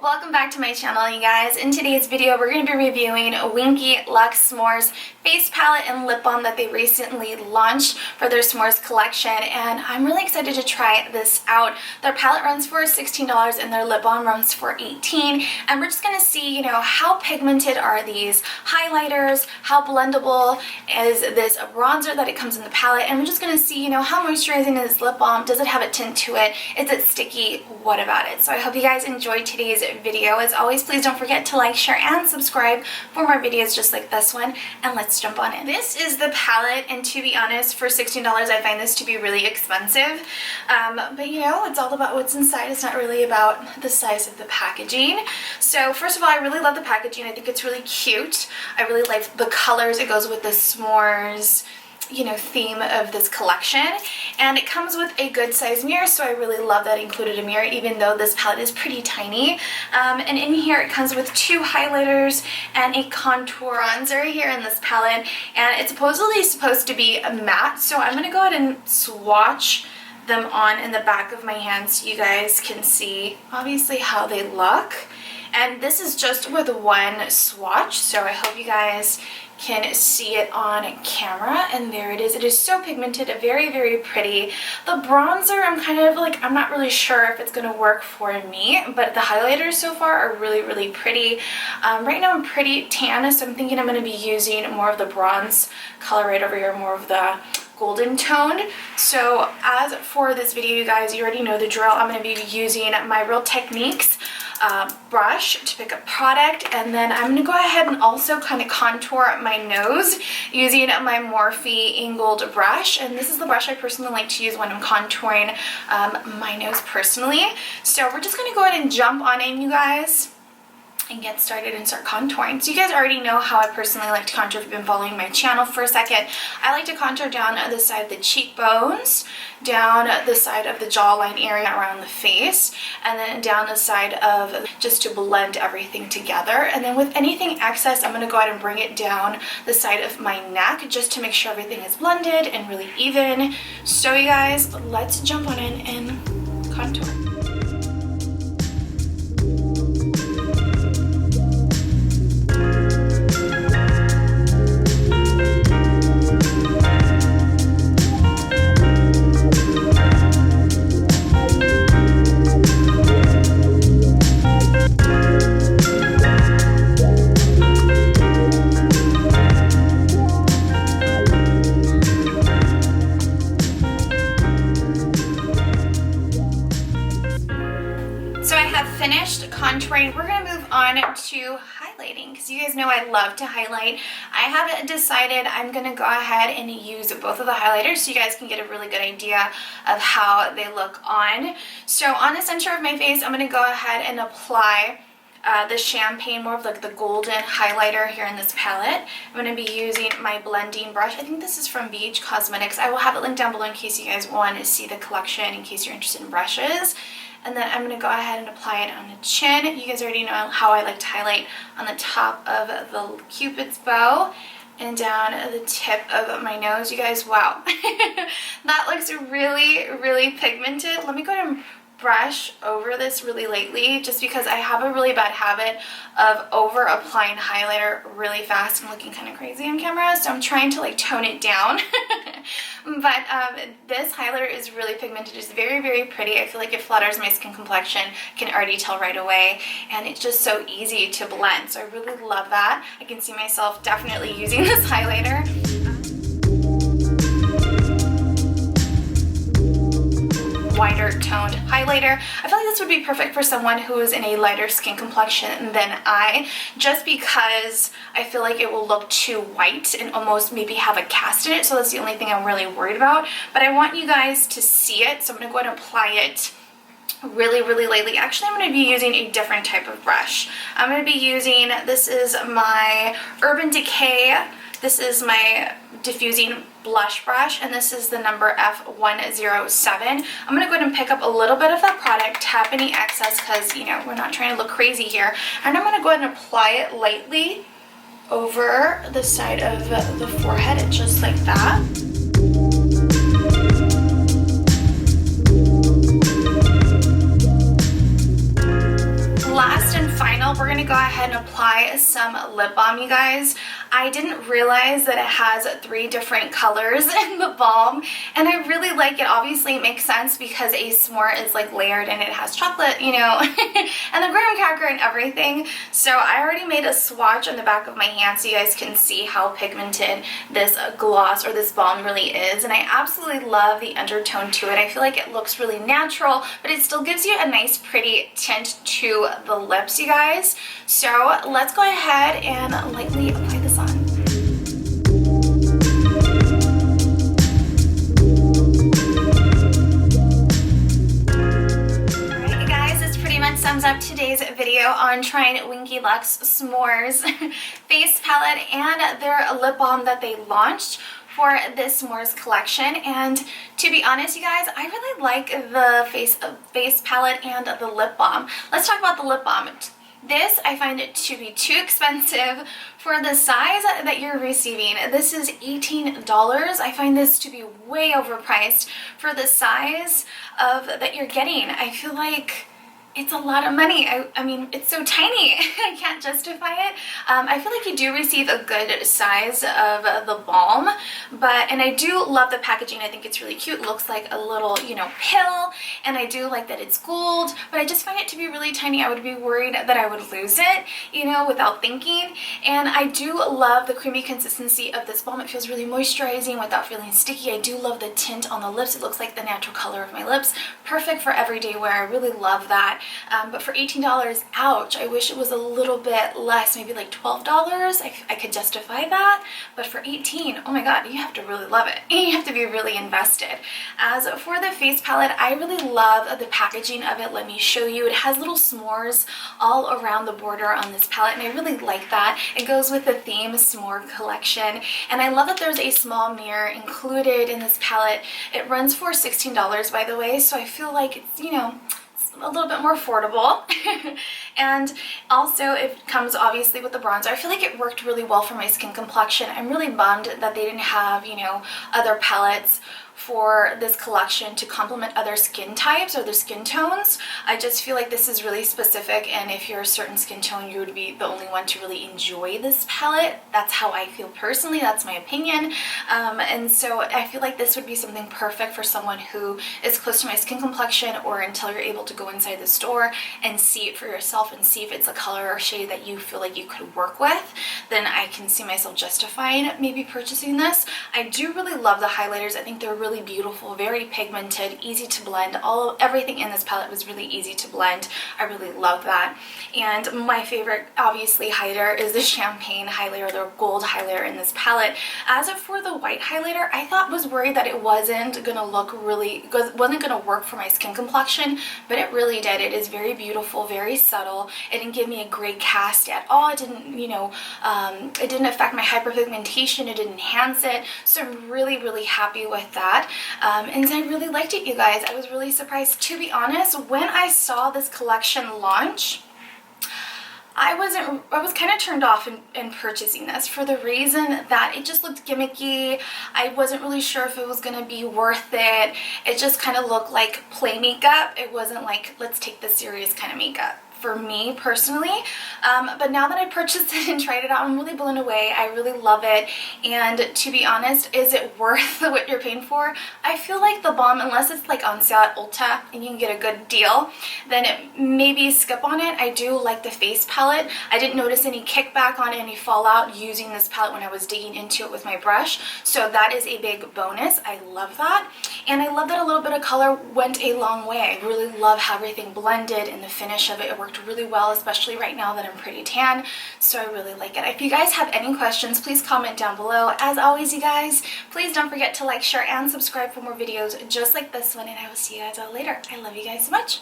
Welcome back to my channel, you guys. In today's video, we're going to be reviewing Winky Lux S'mores face palette and lip balm that they recently launched for their S'mores collection, and I'm really excited to try this out. Their palette runs for $16 and their lip balm runs for $18, and we're just going to see, how pigmented are these highlighters, how blendable is this bronzer that it comes in the palette, and we're just going to see, how moisturizing is lip balm, does it have a tint to it, is it sticky, what about it? So I hope you guys enjoyed today's video. As always, please don't forget to like, share, and subscribe for more videos just like this one, and let's jump on in. This is the palette, and to be honest, for $16 I find this to be really expensive, but it's all about what's inside. It's not really about the size of the packaging. So first of all, I really love the packaging. I think it's really cute. I really like the colors. It goes with the s'mores theme of this collection, and it comes with a good size mirror, so I really love that it included a mirror, even though this palette is pretty tiny. And in here it comes with two highlighters and a contour bronzer here in this palette, and it's supposed to be a matte, so I'm going to go ahead and swatch them on in the back of my hand so you guys can see obviously how they look. And this is just with one swatch, so I hope you guys can see it on camera, and there it is. It is so pigmented, very, very pretty. The bronzer, I'm not really sure if it's gonna work for me, but the highlighters so far are really, really pretty. Right now I'm pretty tan, so I'm thinking I'm gonna be using more of the bronze color right over here, more of the golden tone. So as for this video, you guys, you already know the drill. I'm gonna be using my Real Techniques brush to pick up product, and then I'm going to go ahead and also kind of contour my nose using my Morphe angled brush, and this is the brush I personally like to use when I'm contouring my nose personally. So we're just going to go ahead and jump on in, you guys, and get started and start contouring. So you guys already know how I personally like to contour if you've been following my channel for a second. I like to contour down the side of the cheekbones, down the side of the jawline area around the face, and then down the side of, just to blend everything together. And then with anything excess, I'm going to go ahead and bring it down the side of my neck just to make sure everything is blended and really even. So you guys, let's jump on in and contour. Finished contouring. We're going to move on to highlighting, because you guys know I love to highlight. I have decided I'm going to go ahead and use both of the highlighters so you guys can get a really good idea of how they look on. So on the center of my face, I'm going to go ahead and apply the champagne, more of like the golden highlighter here in this palette. I'm going to be using my blending brush. I think this is from Beach Cosmetics. I will have it linked down below in case you guys want to see the collection, in case you're interested in brushes. And then I'm going to go ahead and apply it on the chin. You guys already know how I like to highlight on the top of the Cupid's bow and down the tip of my nose. You guys, wow. That looks really, really pigmented. Let me go ahead and brush over this really lightly, just because I have a really bad habit of over applying highlighter really fast and looking kind of crazy on camera, so I'm trying to tone it down. But this highlighter is really pigmented. It's very, very pretty. I feel like it flatters my skin complexion. I can already tell right away, and it's just so easy to blend, so I really love that. I can see myself definitely using this highlighter. Wider toned highlighter. I feel like this would be perfect for someone who is in a lighter skin complexion than I, just because I feel like it will look too white and almost maybe have a cast in it, so that's the only thing I'm really worried about. But I want you guys to see it, so I'm going to go ahead and apply it really, really lightly. Actually, I'm going to be using a different type of brush. I'm going to be using, this is my Urban Decay. This is my Diffusing blush brush, and this is the number F107. I'm going to go ahead and pick up a little bit of that product, tap any excess, because, we're not trying to look crazy here. And I'm going to go ahead and apply it lightly over the side of the forehead, just like that. Last now we're gonna go ahead and apply some lip balm, you guys. I didn't realize that it has 3 different colors in the balm, and I really like it. Obviously it makes sense because a s'more is like layered and it has chocolate, you know, and the graham cracker and everything. So I already made a swatch on the back of my hand so you guys can see how pigmented this gloss or this balm really is, and I absolutely love the undertone to it. I feel like it looks really natural, but it still gives you a nice pretty tint to the lips, you guys. So let's go ahead and lightly apply this on. Alright, you guys, this pretty much sums up today's video on trying Winky Lux S'mores face palette and their lip balm that they launched for this s'mores collection. And to be honest, you guys, I really like the face palette and the lip balm. Let's talk about the lip balm. This, I find it to be too expensive for the size that you're receiving. This is $18. I find this to be way overpriced for the size of that you're getting. I feel like it's a lot of money. I mean, it's so tiny. I can't justify it. I feel like you do receive a good size of the balm, and I do love the packaging. I think it's really cute. It looks like a little, you know, pill, and I do like that it's gold, but I just find it to be really tiny. I would be worried that I would lose it, you know, without thinking. And I do love the creamy consistency of this balm. It feels really moisturizing without feeling sticky. I do love the tint on the lips. It looks like the natural color of my lips. Perfect for everyday wear. I really love that. But for $18, ouch, I wish it was a little bit less, maybe like $12. I could justify that, but for $18, oh my god, you have to really love it. You have to be really invested. As for the face palette, I really love the packaging of it. Let me show you. It has little s'mores all around the border on this palette, and I really like that. It goes with the theme s'more collection, and I love that there's a small mirror included in this palette. It runs for $16, by the way, so I feel like it's, you know, a little bit more affordable. And also it comes obviously with the bronzer. I feel like it worked really well for my skin complexion. I'm really bummed that they didn't have, you know, other palettes for this collection to complement other skin types or their skin tones. I just feel like this is really specific, and if you're a certain skin tone, you would be the only one to really enjoy this palette. That's how I feel personally. That's my opinion. And so I feel like this would be something perfect for someone who is close to my skin complexion, or until you're able to go inside the store and see it for yourself and see if it's a color or shade that you feel like you could work with, then I can see myself justifying maybe purchasing this. I do really love the highlighters. I think they're really beautiful, very pigmented, easy to blend. Everything in this palette was really easy to blend. I really love that. And my favorite, obviously, highlighter is the champagne highlighter, the gold highlighter in this palette. As for the white highlighter, I was worried that it wasn't gonna wasn't gonna work for my skin complexion, but it really did. It is very beautiful, very subtle. It didn't give me a gray cast at all. It didn't, you know, it didn't affect my hyperpigmentation. It didn't enhance it. So I'm really, really happy with that. And I really liked it, you guys. I was really surprised. To be honest, when I saw this collection launch, I was kind of turned off in purchasing this for the reason that it just looked gimmicky. I wasn't really sure if it was going to be worth it. It just kind of looked like play makeup. It wasn't like, let's take this serious kind of makeup for me personally. But now that I purchased it and tried it out, I'm really blown away. I really love it. And to be honest, is it worth what you're paying for? I feel like the balm, unless it's like on sale at Ulta and you can get a good deal, then maybe skip on it. I do like the face palette. I didn't notice any kickback on it, any fallout using this palette when I was digging into it with my brush. So that is a big bonus. I love that. And I love that a little bit of color went a long way. I really love how everything blended and the finish of it. It worked really well, especially right now that I'm pretty tan, so I really like it. If you guys have any questions, please comment down below. As always, you guys, please don't forget to like, share, and subscribe for more videos just like this one, and I will see you guys all later. I love you guys so much.